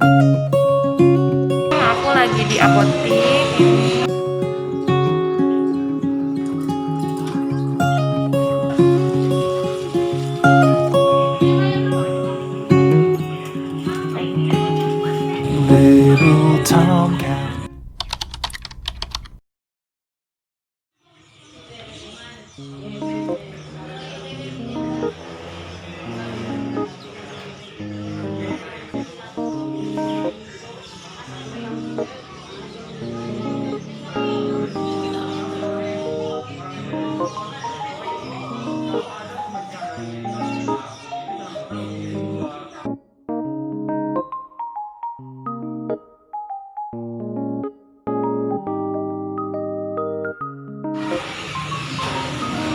Aku lagi di apotik ini. Little Tomcat.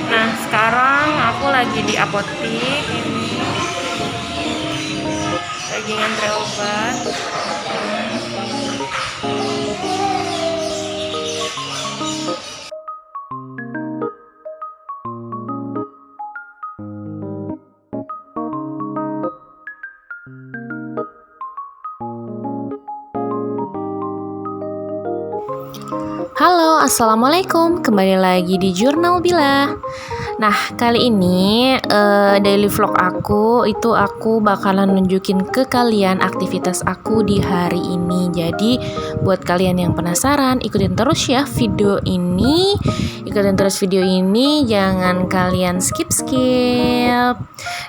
Nah, sekarang aku lagi di apotik ini. Lagi ngantri obat. Halo, assalamualaikum. Kembali lagi di Jurnal Bila. Nah, kali ini daily vlog aku itu aku bakalan nunjukin ke kalian aktivitas aku di hari ini. Jadi, buat kalian yang penasaran, ikutin terus ya video ini. Ikutin terus video ini, jangan kalian skip-skip.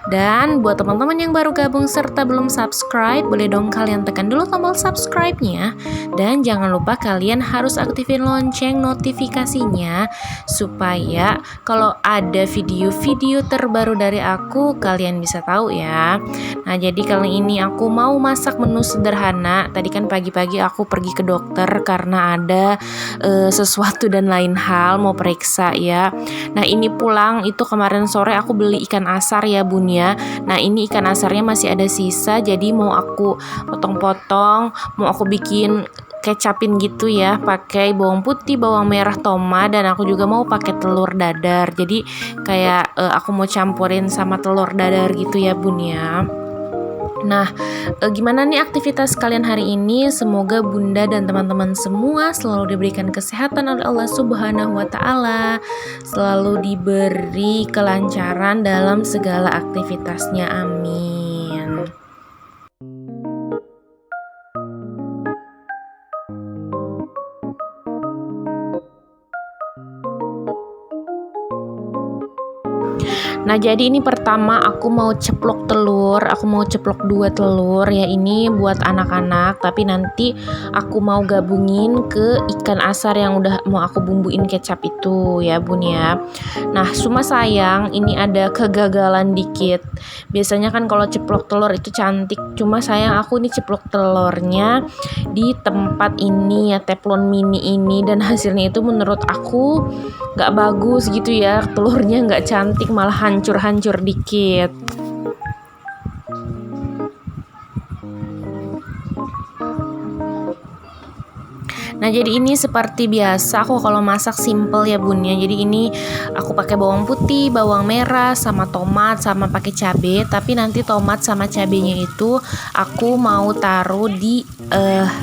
Dan buat teman-teman yang baru gabung serta belum subscribe, boleh dong kalian tekan dulu tombol subscribe-nya. Dan jangan lupa kalian harus aktifin lonceng notifikasinya supaya kalau ada video-video terbaru dari aku kalian bisa tahu ya. Nah, jadi kali ini aku mau masak menu sederhana. Tadi kan pagi-pagi aku pergi ke dokter karena ada sesuatu dan lain hal mau periksa ya. Nah, ini pulang itu kemarin sore aku beli ikan asar ya bun ya. Nah, ini ikan asarnya masih ada sisa, jadi mau aku potong-potong, mau aku bikin kecapin gitu ya, pakai bawang putih, bawang merah, tomat, dan aku juga mau pakai telur dadar. Jadi kayak aku mau campurin sama telur dadar gitu ya bun ya. Nah, gimana nih aktivitas kalian hari ini? Semoga bunda dan teman-teman semua selalu diberikan kesehatan oleh Allah Subhanahu wa Ta'ala, selalu diberi kelancaran dalam segala aktivitasnya. Amin. Nah, jadi ini pertama aku mau ceplok telur, aku mau ceplok 2 telur ya, ini buat anak-anak, tapi nanti aku mau gabungin ke ikan asar yang udah mau aku bumbuin kecap itu ya bun ya. Nah, cuma sayang ini ada kegagalan dikit. Biasanya kan kalau ceplok telur itu cantik, cuma sayang aku ini ceplok telurnya di tempat ini ya, teflon mini ini, dan hasilnya itu menurut aku nggak bagus gitu ya, telurnya nggak cantik, malah hancur-hancur dikit. Nah, jadi ini seperti biasa aku kalau masak simple ya bun ya. Jadi ini aku pakai bawang putih, bawang merah, sama tomat, sama pakai cabai. Tapi nanti tomat sama cabenya itu aku mau taruh di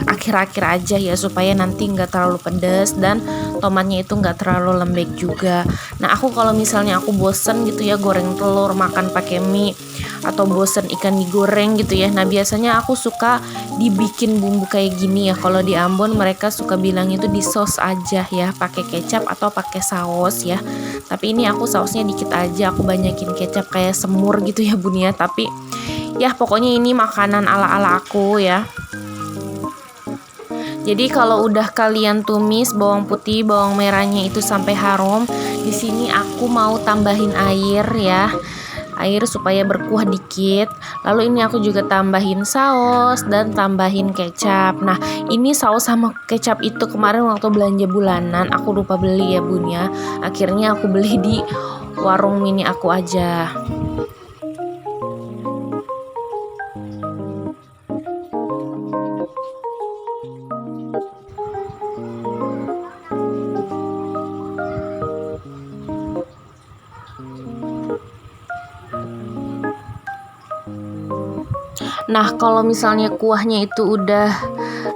akhir-akhir aja ya, supaya nanti nggak terlalu pedas dan tomatnya itu nggak terlalu lembek juga. Nah, aku kalau misalnya aku bosen gitu ya goreng telur makan pakai mie, atau bosen ikan digoreng gitu ya. Nah, biasanya aku suka dibikin bumbu kayak gini ya. Kalau di Ambon mereka suka bilang itu di sos aja ya, pakai kecap atau pakai saus ya. Tapi ini aku sausnya dikit aja, aku banyakin kecap kayak semur gitu ya bun ya. Tapi ya pokoknya ini makanan ala-ala aku ya. Jadi kalau udah kalian tumis bawang putih, bawang merahnya itu sampai harum, di sini aku mau tambahin air ya. Air supaya berkuah dikit. Lalu ini aku juga tambahin saus dan tambahin kecap. Nah, ini saus sama kecap itu kemarin waktu belanja bulanan aku lupa beli ya bun ya. Akhirnya aku beli di warung mini aku aja. Nah, kalau misalnya kuahnya itu udah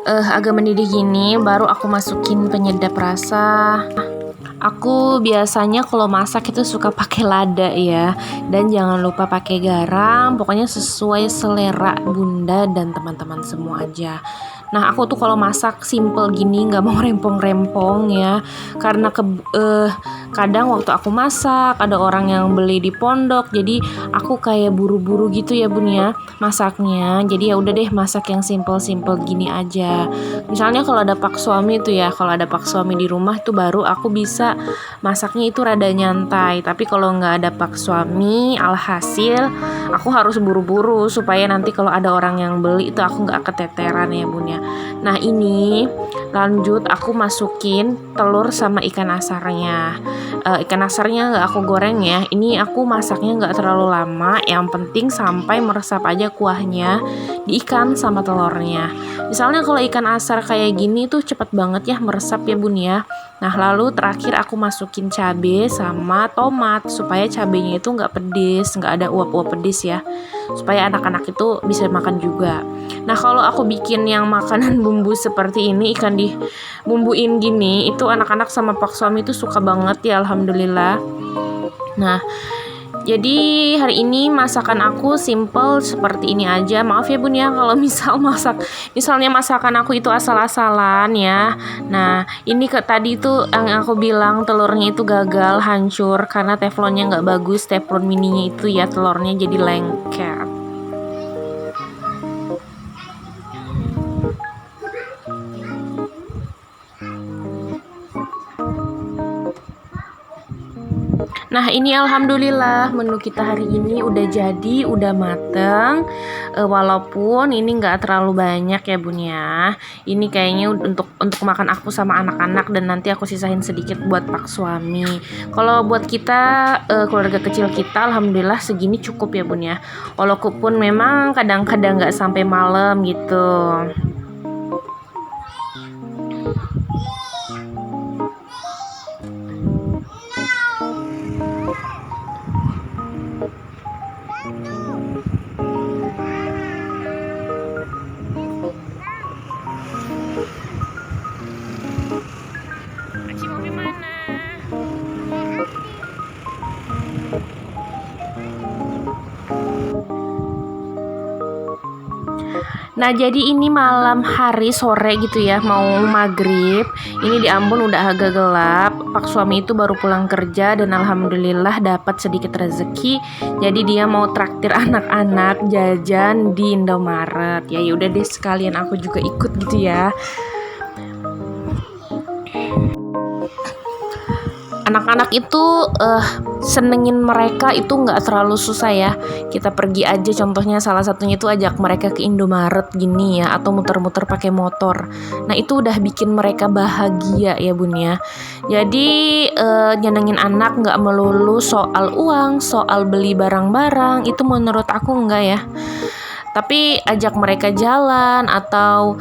agak mendidih gini, baru aku masukin penyedap rasa. Aku biasanya kalau masak itu suka pakai lada ya, dan jangan lupa pakai garam. Pokoknya sesuai selera bunda dan teman-teman semua aja. Nah, aku tuh kalau masak simple gini, nggak mau rempong-rempong ya, karena kadang waktu aku masak ada orang yang beli di pondok, jadi aku kayak buru-buru gitu ya bun ya masaknya. Jadi ya udah deh masak yang simple-simple gini aja. Misalnya kalau ada pak suami itu ya, kalau ada pak suami di rumah tuh baru aku bisa masaknya itu rada nyantai. Tapi kalau nggak ada pak suami, alhasil aku harus buru-buru supaya nanti kalau ada orang yang beli itu aku nggak keteteran ya bun ya. Nah ini lanjut aku masukin telur sama ikan asarnya. Ikan asarnya nggak aku goreng ya. Ini aku masaknya nggak terlalu lama. Yang penting sampai meresap aja kuahnya di ikan sama telurnya. Misalnya kalau ikan asar kayak gini tuh cepet banget ya meresap ya bun ya. Nah lalu terakhir aku masukin cabai sama tomat supaya cabainya itu nggak pedes, nggak ada uap-uap pedes ya, supaya anak-anak itu bisa makan juga. Nah kalau aku bikin yang makanan bumbu seperti ini, ikan dibumbuin gini, itu anak-anak sama pak suami itu suka banget ya, alhamdulillah. Nah jadi hari ini masakan aku simple seperti ini aja. Maaf ya bun ya kalau misalnya masakan aku itu asal-asalan ya. Nah ini tadi itu yang aku bilang telurnya itu gagal, hancur karena teflonnya nggak bagus, teflon mininya itu ya, telurnya jadi lengket. Nah ini alhamdulillah menu kita hari ini udah jadi, udah mateng. Walaupun ini nggak terlalu banyak ya bun ya. Ini kayaknya untuk makan aku sama anak-anak, dan nanti aku sisain sedikit buat pak suami. Kalau buat kita keluarga kecil kita, alhamdulillah segini cukup ya bun ya. Walaupun memang kadang-kadang nggak sampai malam gitu. Nah jadi ini malam hari sore gitu ya, mau maghrib. Ini di Ambon udah agak gelap. Pak suami itu baru pulang kerja dan alhamdulillah dapat sedikit rezeki. Jadi dia mau traktir anak-anak jajan di Indomaret. Ya udah deh sekalian aku juga ikut gitu ya. Anak-anak itu senengin mereka itu nggak terlalu susah ya. Kita pergi aja, contohnya salah satunya itu ajak mereka ke Indomaret gini ya, atau muter-muter pakai motor. Nah itu udah bikin mereka bahagia ya bun ya. Jadi nyenengin anak nggak melulu soal uang, soal beli barang-barang, itu menurut aku enggak ya. Tapi ajak mereka jalan atau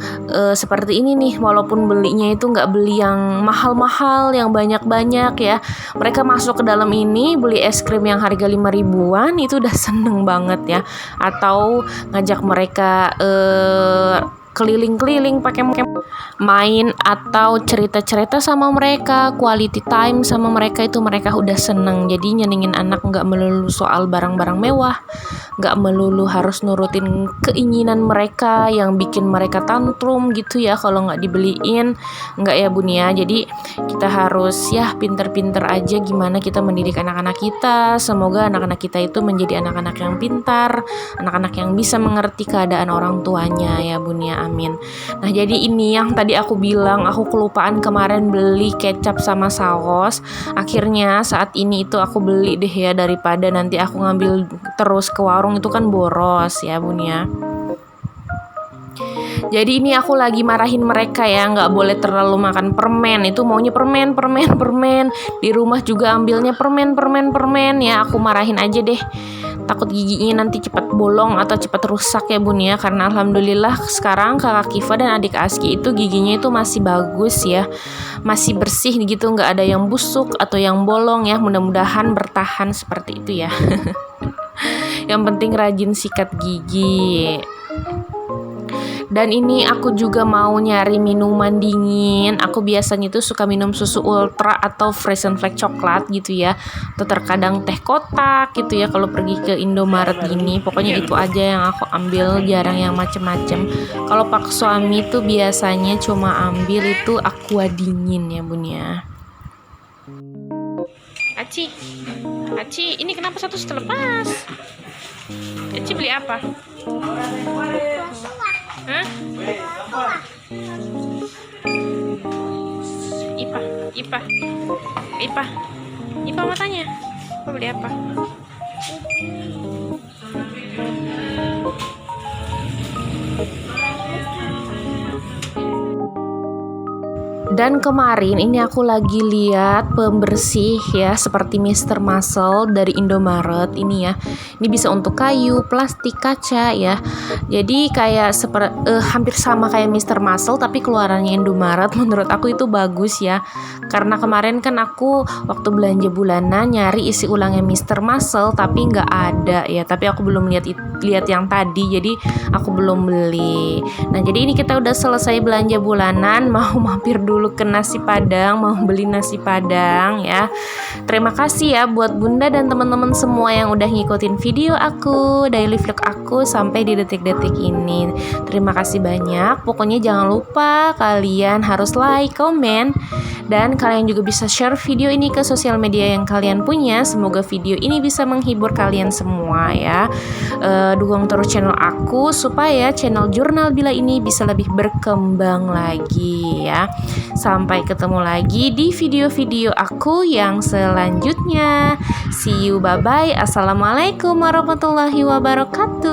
seperti ini nih, walaupun belinya itu nggak beli yang mahal-mahal, yang banyak-banyak ya. Mereka masuk ke dalam ini beli es krim yang harga 5 ribuan itu udah seneng banget ya. Atau ngajak mereka keliling-keliling pakai main atau cerita-cerita sama mereka, quality time sama mereka, itu mereka udah seneng. Jadi nyenengin anak nggak melulu soal barang-barang mewah, nggak melulu harus nurutin keinginan mereka yang bikin mereka tantrum gitu ya kalau nggak dibeliin, nggak ya bun ya. Jadi kita harus ya pinter-pinter aja gimana kita mendidik anak-anak kita. Semoga anak-anak kita itu menjadi anak-anak yang pintar, anak-anak yang bisa mengerti keadaan orang tuanya ya bun ya, amin. Nah jadi ini yang tadi aku bilang, aku kelupaan kemarin beli kecap sama saus. Akhirnya saat ini itu aku beli deh ya, daripada nanti aku ngambil terus ke warung itu kan boros ya bun ya. Jadi ini aku lagi marahin mereka ya, nggak boleh terlalu makan permen. Itu maunya permen. Di rumah juga ambilnya permen ya. Aku marahin aja deh. Takut giginya nanti cepat bolong atau cepat rusak ya bun ya. Karena alhamdulillah sekarang kakak Kiva dan adik Aski itu giginya itu masih bagus ya, masih bersih gitu, nggak ada yang busuk atau yang bolong ya. Mudah-mudahan bertahan seperti itu ya. Yang penting rajin sikat gigi. Dan ini aku juga mau nyari minuman dingin. Aku biasanya tuh suka minum susu ultra atau fresh and flake coklat gitu ya. Atau terkadang teh kotak gitu ya kalau pergi ke Indomaret gini. Pokoknya itu aja yang aku ambil, jarang yang macem-macem. Kalau pak suami tuh biasanya cuma ambil itu aqua dingin ya bun ya. Aci, ini kenapa satu terlepas? Aci beli apa? Hah? Ipa matanya. Kau beli apa? Dan kemarin ini aku lagi lihat pembersih ya seperti Mr. Muscle dari Indomaret ini ya. Ini bisa untuk kayu, plastik, kaca ya. Jadi kayak hampir sama kayak Mr. Muscle tapi keluarannya Indomaret. Menurut aku itu bagus ya. Karena kemarin kan aku waktu belanja bulanan nyari isi ulangnya Mr. Muscle tapi nggak ada ya. Tapi aku belum lihat yang tadi jadi aku belum beli. Nah jadi ini kita udah selesai belanja bulanan, mau mampir dulu ke nasi padang, mau beli nasi padang ya. Terima kasih ya buat bunda dan teman-teman semua yang udah ngikutin video aku, daily vlog aku sampai di detik-detik ini. Terima kasih banyak. Pokoknya jangan lupa kalian harus like, komen, dan kalian juga bisa share video ini ke sosial media yang kalian punya. Semoga video ini bisa menghibur kalian semua ya. Dukung terus channel aku supaya channel Jurnal Bila ini bisa lebih berkembang lagi ya. Sampai ketemu lagi di video-video aku yang selanjutnya. See you, bye-bye. Assalamualaikum warahmatullahi wabarakatuh.